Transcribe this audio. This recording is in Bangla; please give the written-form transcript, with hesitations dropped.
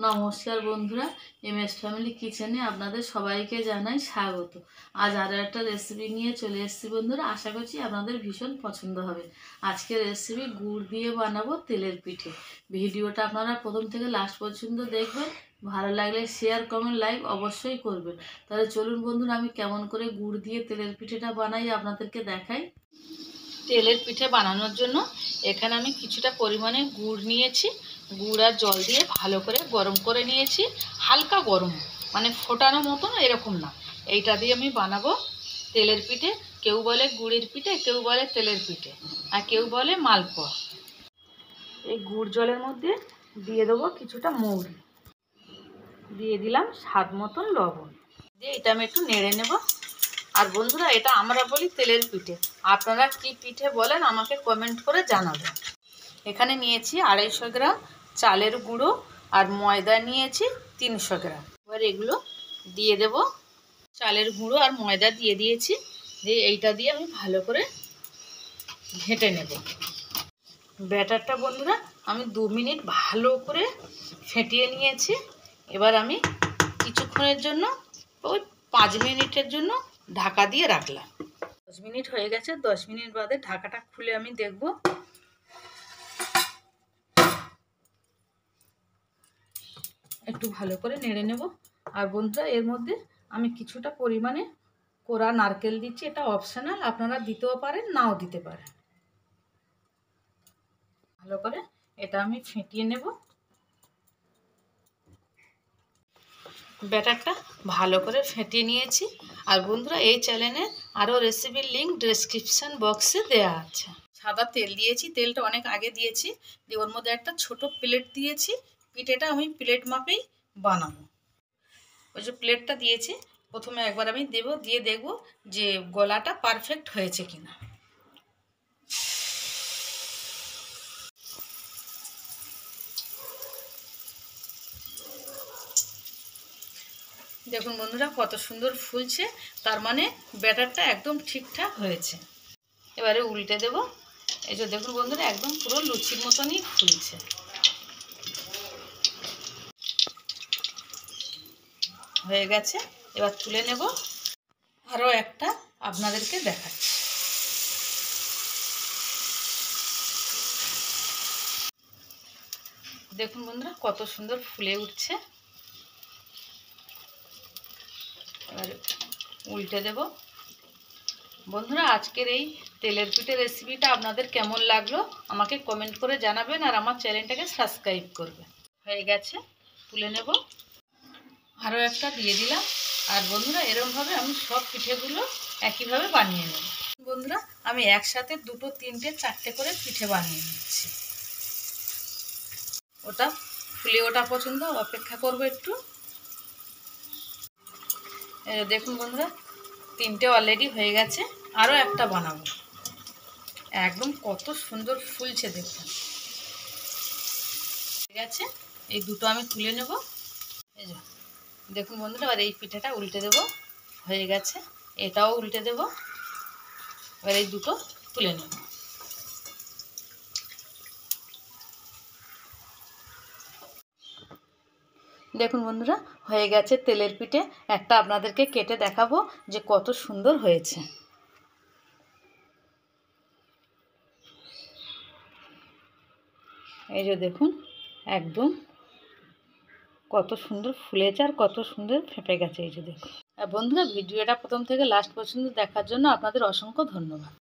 নমস্কার বন্ধুরা, এমএস ফ্যামিলি কিচেনে আপনাদের সবাইকে জানাই স্বাগত। আজ আরও একটা রেসিপি নিয়ে চলে এসেছি বন্ধুরা। আশা করছি আপনাদের ভীষণ পছন্দ হবে। আজকের রেসিপি গুড় দিয়ে বানাবো তেলের পিঠে। ভিডিওটা আপনারা প্রথম থেকে লাস্ট পর্যন্ত দেখবেন। ভালো লাগলে শেয়ার, কমেন্ট, লাইক অবশ্যই করবেন। তাহলে চলুন বন্ধুরা, আমি কেমন করে গুড় দিয়ে তেলের পিঠেটা বানাই আপনাদেরকে দেখাই। তেলের পিঠে বানানোর জন্য এখানে আমি কিছুটা পরিমাণে গুড় নিয়েছি। গুড় আর জল দিয়ে ভালো করে গরম করে নিয়েছি। হালকা গরম, মানে ফোটানো মতন এরকম না। এইটা দিয়ে আমি বানাবো তেলের পিঠে। কেউ বলে গুড়ের পিঠে, কেউ বলে তেলের পিঠে, আর কেউ বলে মালপোয়া। এই গুড় জলের মধ্যে দিয়ে দেবো কিছুটা মৌরি, দিয়ে দিলাম স্বাদ মতন লবণ, দিয়ে এটা আমি একটু নেড়ে নেব। আর বন্ধুরা, এটা আমরা বলি তেলের পিঠে, আপনারা কি পিঠে বলেন আমাকে কমেন্ট করে জানাবেন। এখানে নিয়েছি 250 গ্রাম চালের গুঁড়ো আর ময়দা নিয়েছি 300 গ্রাম। এবার এগুলো দিয়ে দেব। চালের গুঁড়ো আর ময়দা দিয়ে দিয়েছি, দিয়ে এইটা দিয়ে আমি ভালো করে ঘেঁটে নেব। ব্যাটারটা বন্ধুরা আমি 2 মিনিট ভালো করে ফেটিয়ে নিয়েছি। এবার আমি কিছুক্ষণের জন্য, ওই 5 মিনিটের জন্য ঢাকা দিয়ে রাখলাম। 10 মিনিট হয়ে গেছে। 10 মিনিট বাদে ঢাকাটা খুলে আমি দেখব। একটু ভালো করে নেড়ে নেব। আর বন্ধুরা, এর মধ্যে আমি কিছুটা পরিমাণে কোরা নারকেল দিচ্ছি। এটা অপশনাল, আপনারা দিতেও পারেন, নাও দিতে পারেন। ভালো করে এটা আমি ফেটিয়ে নেব। ব্যাটারটা ভালো করে ফেটিয়ে নিয়েছি। আর বন্ধুরা, এই চ্যানেলে আরও রেসিপির লিঙ্ক ডেসক্রিপশান বক্সে দেওয়া আছে। সাদা তেল দিয়েছি, তেলটা অনেক আগে দিয়েছি। দিয়ে ওর মধ্যে একটা ছোট প্লেট দিয়েছি। পিঠেটা আমি প্লেট মাপেই বানাবো। ওই যে প্লেটটা দিয়েছি, প্রথমে একবার আমি দিয়ে দেখব যে গলাটা পারফেক্ট হয়েছে কিনা। দেখুন বন্ধুরা, কত সুন্দর ফুলছে, তার মানে ব্যাটারটা একদম ঠিকঠাক হয়েছে। এবারে উল্টে দেব। এই যে দেখুন বন্ধুরা, একদম পুরো লুচির মতনই ফুলছে। হয়ে গেছে, এবার তুলে নেব। আরও একটা আপনাদেরকে দেখাচ্ছি। দেখুন বন্ধুরা, কত সুন্দর ফুলে উঠছে। এবার উল্টে দেব। বন্ধুরা, আজকের এই তেলের পিঠে রেসিপিটা আপনাদের কেমন লাগলো আমাকে কমেন্ট করে জানাবেন, আর আমার চ্যানেলটাকে সাবস্ক্রাইব করবেন। হয়ে গেছে, তুলে নেব। আরও একটা দিয়ে দিলাম। আর বন্ধুরা, এরকমভাবে আমি সব পিঠেগুলো একইভাবে বানিয়ে নেব। বন্ধুরা, আমি একসাথে 2, 3, 4টে করে পিঠে বানিয়ে নিচ্ছি। ওটা ফুলে ওটা পর্যন্ত অপেক্ষা করব একটু। দেখুন বন্ধুরা, 3টে অলরেডি হয়ে গেছে। আরও একটা বানাবো। একদম কত সুন্দর ফুলছে দেখুন। ঠিক আছে, এই দুটো আমি তুলে নেব। এই যে দেখুন বন্ধুরা, এবার এই পিঠাটা উল্টে দেব। হয়ে গেছে, এটাও উল্টে দেব। এবার এই দুটো তুলে নেব। দেখুন বন্ধুরা, হয়ে গেছে তেলের পিঠে। একটা আপনাদেরকে কেটে দেখাবো যে কত সুন্দর হয়েছে। এই যে দেখুন, একদম কত সুন্দর ফুলেছে আর কত সুন্দর ফেঁপে গেছে। এই যে দেখুন। আর বন্ধুরা, ভিডিওটা প্রথম থেকে লাস্ট পর্যন্ত দেখার জন্য আপনাদের অসংখ্য ধন্যবাদ।